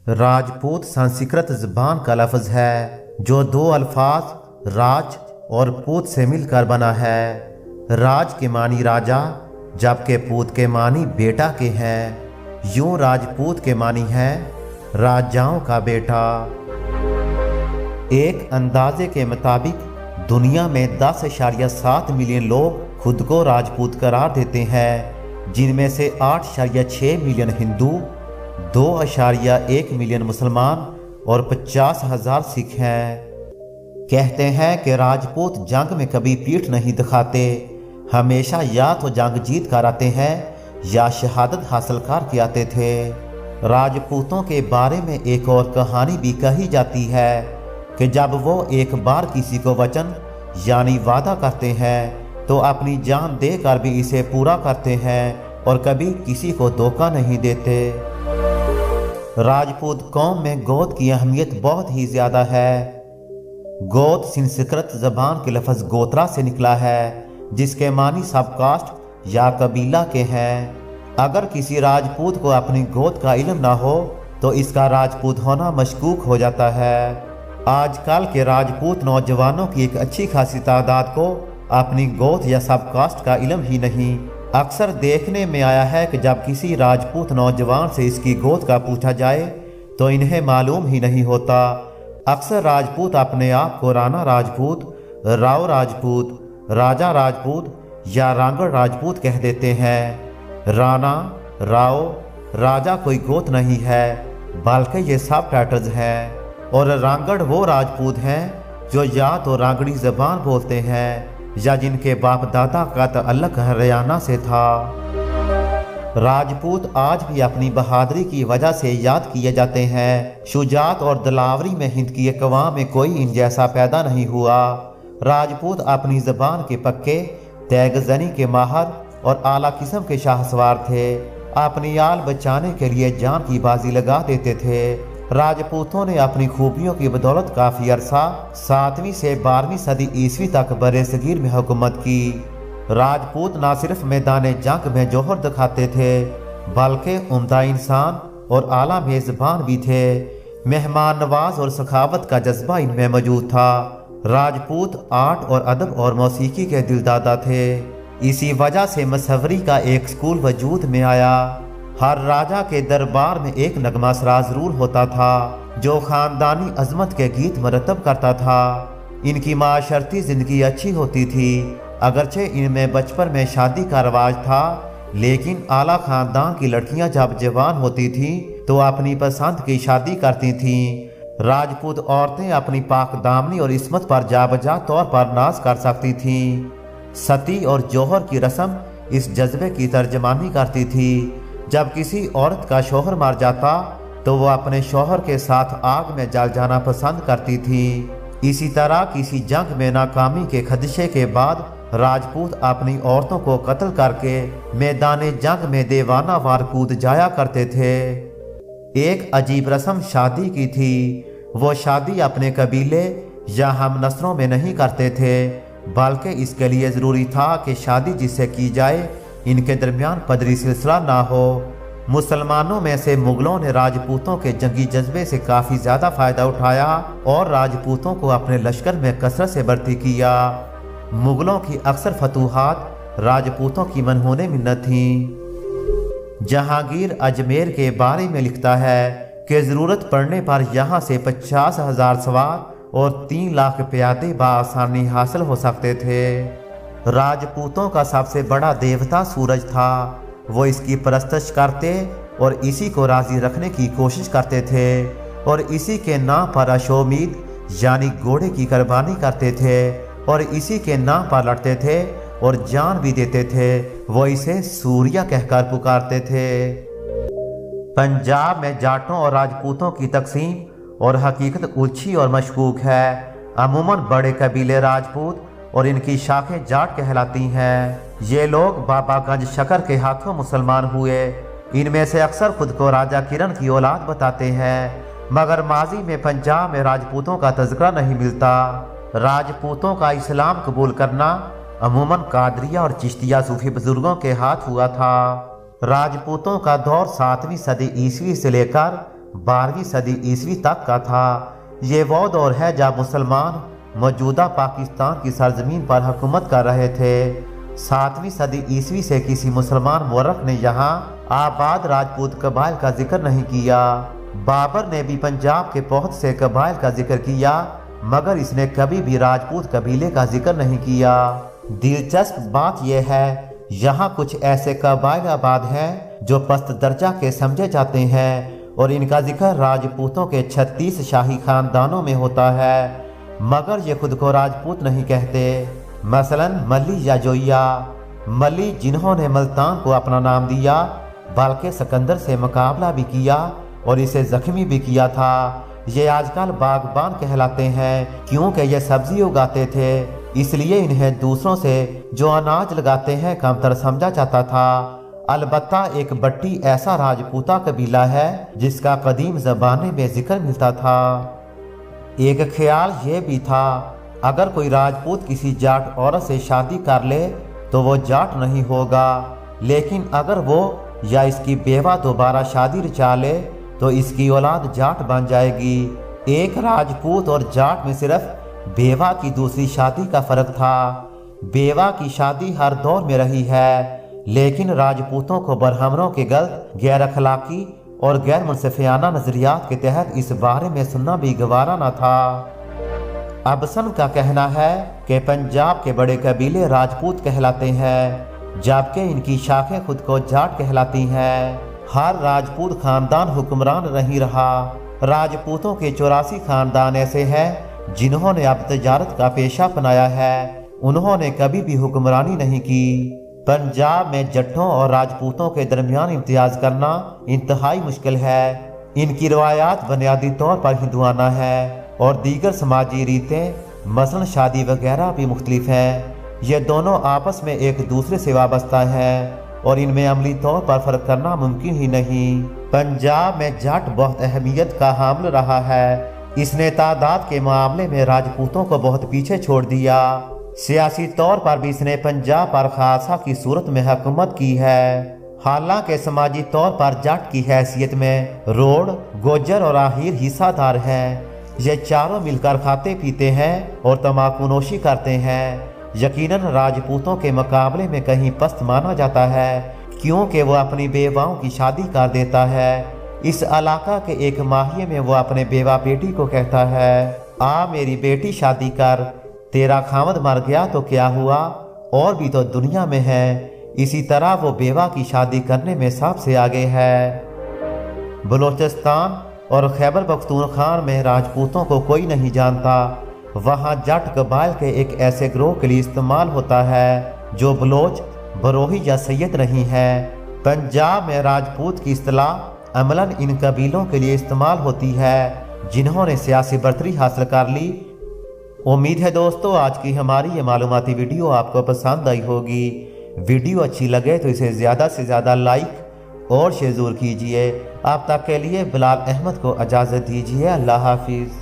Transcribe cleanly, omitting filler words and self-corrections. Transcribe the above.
राजपूत संस्कृत ज़बान का लफ्ज़ है जो दो अल्फाज राज और पूत से मिलकर बना है। राज के मानी राजा जबकि पूत के मानी बेटा के हैं। यूं राजपूत के मानी है राजाओं का बेटा। एक अंदाजे के मुताबिक दुनिया में 10.7 मिलियन लोग खुद को राजपूत करार देते हैं, जिनमें से 8.6 मिलियन हिंदू, 2.1 मिलियन मुसलमान और 50,000 सिख हैं। कहते हैं कि राजपूत जंग में कभी पीठ नहीं दिखाते, हमेशा या तो जंग जीत कर आते हैं या शहादत हासिल करके आते थे। राजपूतों के बारे में एक और कहानी भी कही जाती है कि जब वो एक बार किसी को वचन यानी वादा करते हैं तो अपनी जान देकर भी इसे पूरा करते हैं और कभी किसी को धोखा नहीं देते। राजपूत कौम में गोत की अहमियत बहुत ही ज़्यादा है। गोत संस्कृत ज़बान के लफ्ज़ गोत्रा से निकला है, जिसके मानी सब कास्ट या कबीला के हैं। अगर किसी राजपूत को अपनी गोत का इल्म ना हो तो इसका राजपूत होना मशकूक हो जाता है। आजकल के राजपूत नौजवानों की एक अच्छी खासी तादाद को अपनी गोत या सब कास्ट का इल्म ही नहीं। अक्सर देखने में आया है कि जब किसी राजपूत नौजवान से इसकी गोत का पूछा जाए तो इन्हें मालूम ही नहीं होता। अक्सर राजपूत अपने आप को राणा राजपूत, राव राजपूत, राजा राजपूत या रांगड़ राजपूत कह देते हैं। राणा, राव, राजा कोई गोत नहीं है, बल्कि ये सब टाइटल्स हैं। और रांगड़ वो राजपूत हैं जो या तो रांगड़ी ज़बान बोलते हैं या जिनके बाप दादा का तअल्लुक हरियाणा से था। राजपूत आज भी अपनी बहादुरी की वजह से याद किए जाते हैं। शुजात और दिलावरी में हिंद की अक़वाम में कोई इन जैसा पैदा नहीं हुआ। राजपूत अपनी ज़बान के पक्के, तैगज़नी के माहर और आला किस्म के शाहसवार थे। अपनी आल बचाने के लिए जान की बाजी लगा देते थे। राजपूतों ने अपनी खूबियों की बदौलत काफ़ी अरसा 7वीं से 12वीं सदी ईस्वी तक बरे-सगीर में हुकूमत की। राजपूत न सिर्फ मैदान जंग में जौहर दिखाते थे बल्कि उम्दा इंसान और आला मेज़बान भी थे। मेहमान नवाज और सखावत का जज्बा इनमें मौजूद था। राजपूत आर्ट और अदब और मौसीकी के दिलदादा थे। इसी वजह से मसवरी का एक स्कूल वजूद में आया। हर राजा के दरबार में एक नगमा सराज जरूर होता था जो खानदानी अजमत के गीत मरतब करता था। इनकी माशरती ज़िंदगी अच्छी होती थी, अगरचे इनमें बचपन में शादी का रवाज था, लेकिन आला खानदान की लड़कियां जब जवान होती थीं तो अपनी पसंद की शादी करती थीं। राजपूत औरतें अपनी पाक दामनी और इस्मत पर जाबजा तौर पर नाज कर सकती थीं। सती और जौहर की रस्म इस जज्बे की तर्जमानी करती थी। जब किसी औरत का शौहर मर जाता तो वो अपने शौहर के साथ आग में जल जाना पसंद करती थी। इसी तरह किसी जंग में नाकामी के खदशे के बाद राजपूत अपनी औरतों को कत्ल करके मैदान जंग में देवाना वार कूद जाया करते थे। एक अजीब रस्म शादी की थी। वो शादी अपने कबीले या हम नस्लों में नहीं करते थे, बल्कि इसके लिए ज़रूरी था कि शादी जिससे की जाए इनके दरमियान पदरी सिलसिला ना हो। मुसलमानों में से मुगलों ने राजपूतों के जंगी जज्बे से काफ़ी ज़्यादा फ़ायदा उठाया और राजपूतों को अपने लश्कर में कसरत से भर्ती किया। मुगलों की अक्सर फतूहात राजपूतों की मनहूने मिन्नत थीं। जहांगीर अजमेर के बारे में लिखता है कि ज़रूरत पड़ने पर यहाँ से 50,000 सवार और 3 लाख प्यादे बआसानी हासिल हो सकते थे। राजपूतों का सबसे बड़ा देवता सूरज था। वो इसकी परस्तश करते और इसी को राज़ी रखने की कोशिश करते थे और इसी के नाम पर अशोमीद यानी घोड़े की कुर्बानी करते थे और इसी के नाम पर लड़ते थे और जान भी देते थे। वो इसे सूर्या कहकर पुकारते थे। पंजाब में जाटों और राजपूतों की तकसीम और हकीकत उलझी और मशकूक है। अमूमन बड़े कबीले राजपूत और इनकी शाखें जाट कहलाती हैं। ये लोग बाबा गंज शकर के हाथों मुसलमान हुए। इनमें से अक्सर खुद को राजा किरण की औलाद बताते हैं, मगर माजी में पंजाब में राजपूतों का तज़किरा नहीं मिलता। राजपूतों का इस्लाम कबूल करना अमूमन कादरिया और चिश्तिया सूफी बुजुर्गों के हाथ हुआ था। राजपूतों का दौर 7वीं सदी ईस्वी से लेकर 12वीं सदी ईस्वी तक का था। ये वो दौर है जब मुसलमान मौजूदा पाकिस्तान की सरजमीन पर हुकूमत कर रहे थे। 7वीं सदी ईस्वी से किसी मुसलमान मुवर्रिख ने यहाँ आबाद राजपूत कबाइल का जिक्र नहीं किया। बाबर ने भी पंजाब के बहुत से कबाइल का जिक्र किया, मगर इसने कभी भी राजपूत कबीले का जिक्र नहीं किया। दिलचस्प बात यह है, यहाँ कुछ ऐसे कबाइल आबाद हैं जो पस्त दर्जा के समझे जाते हैं और इनका जिक्र राजपूतों के 36 शाही खानदानों में होता है, मगर ये खुद को राजपूत नहीं कहते। मसलन मली या जोया। मली जिन्होंने मुल्तान को अपना नाम दिया, बल्कि सिकंदर से मुकाबला भी किया और इसे जख्मी भी किया था। ये आजकल बागबान कहलाते हैं क्योंकि ये सब्जी उगाते थे, इसलिए इन्हें दूसरों से जो अनाज लगाते हैं कमतर समझा जाता था। अलबत्ता एक बट्टी ऐसा राजपूता कबीला है जिसका कदीम ज़बाने में जिक्र मिलता था। एक ख्याल ये भी था, अगर कोई राजपूत किसी जाट औरत से शादी कर ले तो वो जाट नहीं होगा, लेकिन अगर वो या इसकी बेवा दोबारा शादी रचा ले तो इसकी औलाद जाट बन जाएगी। एक राजपूत और जाट में सिर्फ बेवा की दूसरी शादी का फर्क था। बेवा की शादी हर दौर में रही है, लेकिन राजपूतों को बरहमरों के गलत, गैर अखलाकी और गैर मुनसिफाना नजरियात के तहत इस बारे में सुनना भी गवारा न था। अबसन का कहना है कि पंजाब के बड़े कबीले राजपूत कहलाते हैं, जबकि इनकी शाखें खुद को जाट कहलाती हैं। हर राजपूत खानदान हुक्मरान नहीं रहा। राजपूतों के 84 खानदान ऐसे हैं जिन्होंने अब तजारत का पेशा अपनाया है, उन्होंने कभी भी हुक्मरानी नहीं की। पंजाब में जट्टों और राजपूतों के दरमियान इम्तियाज करना इंतहाई मुश्किल है। इनकी रवायात बुनियादी तौर पर हिंदुआना है और दीगर समाजी रीतें मसलन शादी वगैरह भी मुख्तलिफ हैं। ये दोनों आपस में एक दूसरे से वाबस्ता हैं और इनमें अमली तौर पर फर्क करना मुमकिन ही नहीं। पंजाब में जट बहुत अहमियत का हामिल रहा है। इसने तादाद के मामले में राजपूतों को बहुत पीछे छोड़ दिया। सियासी तौर पर भी इसने पंजाब पर खालसा की सूरत में हुकूमत की है। हालांकि समाजी तौर पर जट की हैसियत में रोड, गोजर और आहिर हिस्सादार हैं। ये चारों मिलकर खाते पीते हैं और तम्बाकू नोशी करते हैं। यकीनन राजपूतों के मुकाबले में कहीं पस्त माना जाता है, क्योंकि वो अपनी बेवाओं की शादी कर देता है। इस इलाका के एक माहिए में वो अपने बेवा बेटी को कहता है, आ मेरी बेटी शादी कर, तेरा खामद मर गया तो क्या हुआ, और भी तो दुनिया में है। इसी तरह वो बेवा की शादी करने में सबसे आगे है। बलोचिस्तान और खैबर पख्तूनख्वा में राजपूतों को कोई नहीं जानता। वहाँ जट कबाइल के एक ऐसे ग्रोह के लिए इस्तेमाल होता है जो बलोच, बरोही या सैयद नहीं है। पंजाब में राजपूत की इस्तिलाह अमलन इन कबीलों के लिए इस्तेमाल होती है जिन्होंने सियासी बर्तरी हासिल कर ली। उम्मीद है दोस्तों आज की हमारी ये मालूमाती वीडियो आपको पसंद आई होगी। वीडियो अच्छी लगे तो इसे ज़्यादा से ज़्यादा लाइक और शेयर ज़रूर कीजिए। अब तक के लिए बिलाल अहमद को इजाज़त दीजिए। अल्लाह हाफिज़।